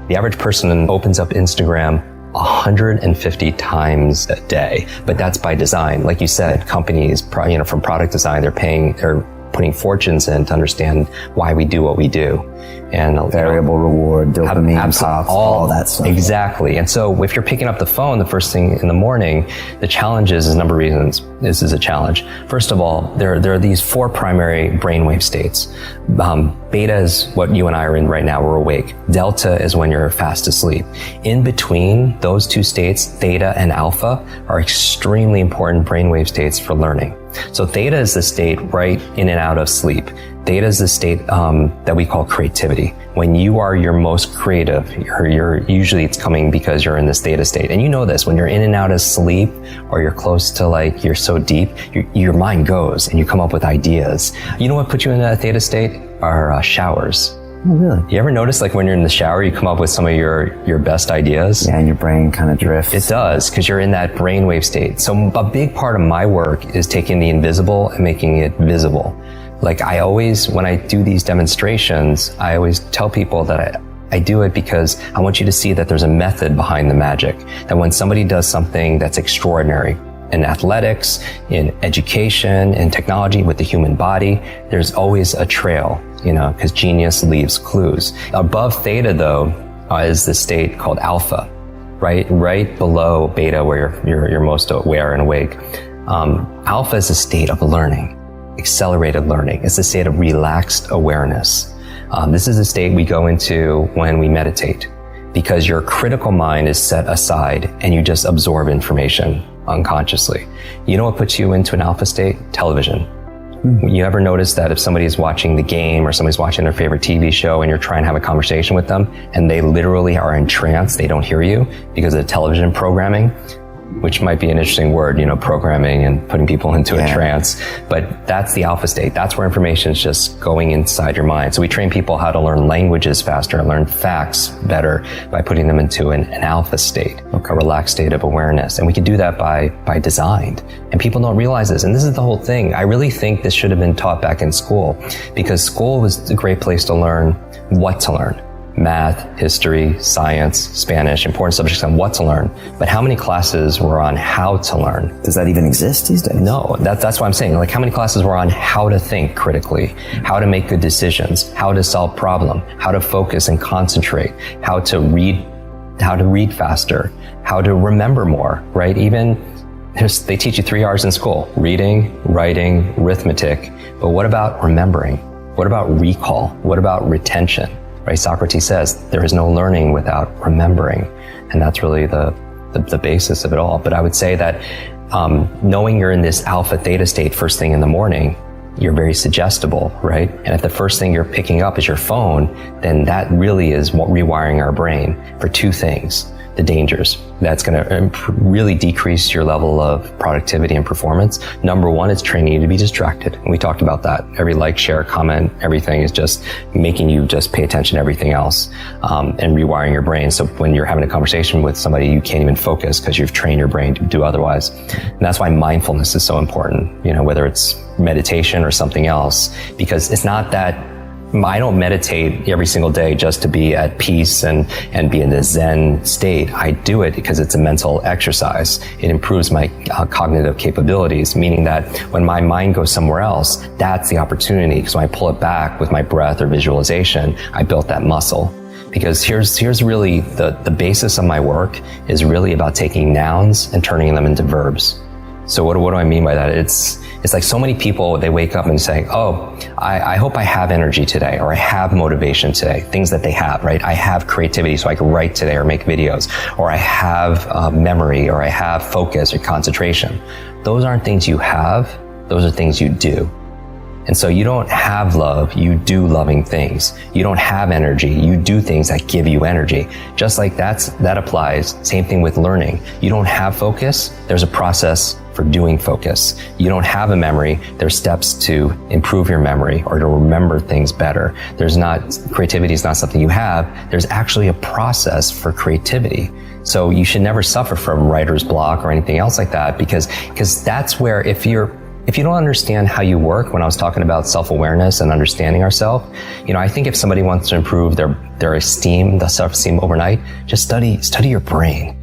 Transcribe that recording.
The average person opens up Instagram 150 times a day, but that's by design. Like you said, companies, from product design, they're putting fortunes in to understand why we do what we do. And variable reward, dopamine pops, all that stuff. Exactly. And so if you're picking up the phone the first thing in the morning, the challenge is a number of reasons. This is a challenge. First of all, there are these 4 primary brainwave states. Beta is what you and I are in right now. We're awake. Delta is when you're fast asleep. In between those 2 states, theta and alpha, are extremely important brainwave states for learning. So theta is the state right in and out of sleep. Theta is the state that we call creativity. When you are your most creative, usually it's coming because you're in this theta state. And you know this, when you're in and out of sleep, or you're close to you're so deep, your mind goes and you come up with ideas. You know what puts you in that theta state? Are showers. Oh, really? You ever notice when you're in the shower, you come up with some of your best ideas? Yeah, and your brain kind of drifts. It does, because you're in that brainwave state. So a big part of my work is taking the invisible and making it visible. When I do these demonstrations, I always tell people that I do it because I want you to see that there's a method behind the magic. That when somebody does something that's extraordinary, in athletics, in education, in technology, with the human body, there's always a trail, because genius leaves clues. Above theta, though, is the state called alpha, right below beta, where you're most aware and awake. Alpha is a state of learning, accelerated learning. It's a state of relaxed awareness. This is a state we go into when we meditate, because your critical mind is set aside and you just absorb information unconsciously. You know what puts you into an alpha state? Television. You ever notice that if somebody's watching the game or somebody's watching their favorite TV show and you're trying to have a conversation with them and they literally are in trance, they don't hear you because of the television programming, which might be an interesting word, programming and putting people into a trance. But that's the alpha state. That's where information is just going inside your mind. So we train people how to learn languages faster and learn facts better by putting them into an alpha state, a relaxed state of awareness. And we can do that by design. And people don't realize this. And this is the whole thing. I really think this should have been taught back in school, because school was a great place to learn what to learn. Math, history, science, Spanish, important subjects on what to learn. But how many classes were on how to learn? Does that even exist these days? No, that's what I'm saying. How many classes were on how to think critically, how to make good decisions, how to solve problems, how to focus and concentrate, how to read faster, how to remember more, right? They teach you 3 R's in school: reading, writing, arithmetic. But what about remembering? What about recall? What about retention? Right? Socrates says there is no learning without remembering. And that's really the basis of it all. But I would say that knowing you're in this alpha theta state first thing in the morning, you're very suggestible, right? And if the first thing you're picking up is your phone, then that really is rewiring our brain for 2 things. The dangers. That's going to really decrease your level of productivity and performance. Number 1, it's training you to be distracted. And we talked about that. Every like, share, comment, everything is just making you just pay attention to everything else, and rewiring your brain. So when you're having a conversation with somebody, you can't even focus because you've trained your brain to do otherwise. And that's why mindfulness is so important, whether it's meditation or something else, because it's not that I don't meditate every single day just to be at peace and be in this Zen state. I do it because it's a mental exercise. It improves my cognitive capabilities, meaning that when my mind goes somewhere else, that's the opportunity. Because when I pull it back with my breath or visualization, I built that muscle. Because here's really the basis of my work is really about taking nouns and turning them into verbs. So what do I mean by that? It's like so many people, they wake up and say, I hope I have energy today, or I have motivation today, things that they have, right? I have creativity so I can write today or make videos, or I have memory, or I have focus or concentration. Those aren't things you have, those are things you do. And so you don't have love, you do loving things. You don't have energy, you do things that give you energy. Just like that applies, same thing with learning. You don't have focus, there's a process for doing focus. You don't have a memory, there's steps to improve your memory or to remember things better. Creativity is not something you have, there's actually a process for creativity. So you should never suffer from writer's block or anything else like that, because that's where if you're if you don't understand how you work, when I was talking about self-awareness and understanding ourselves, I think if somebody wants to improve their esteem, the self-esteem overnight, just study your brain.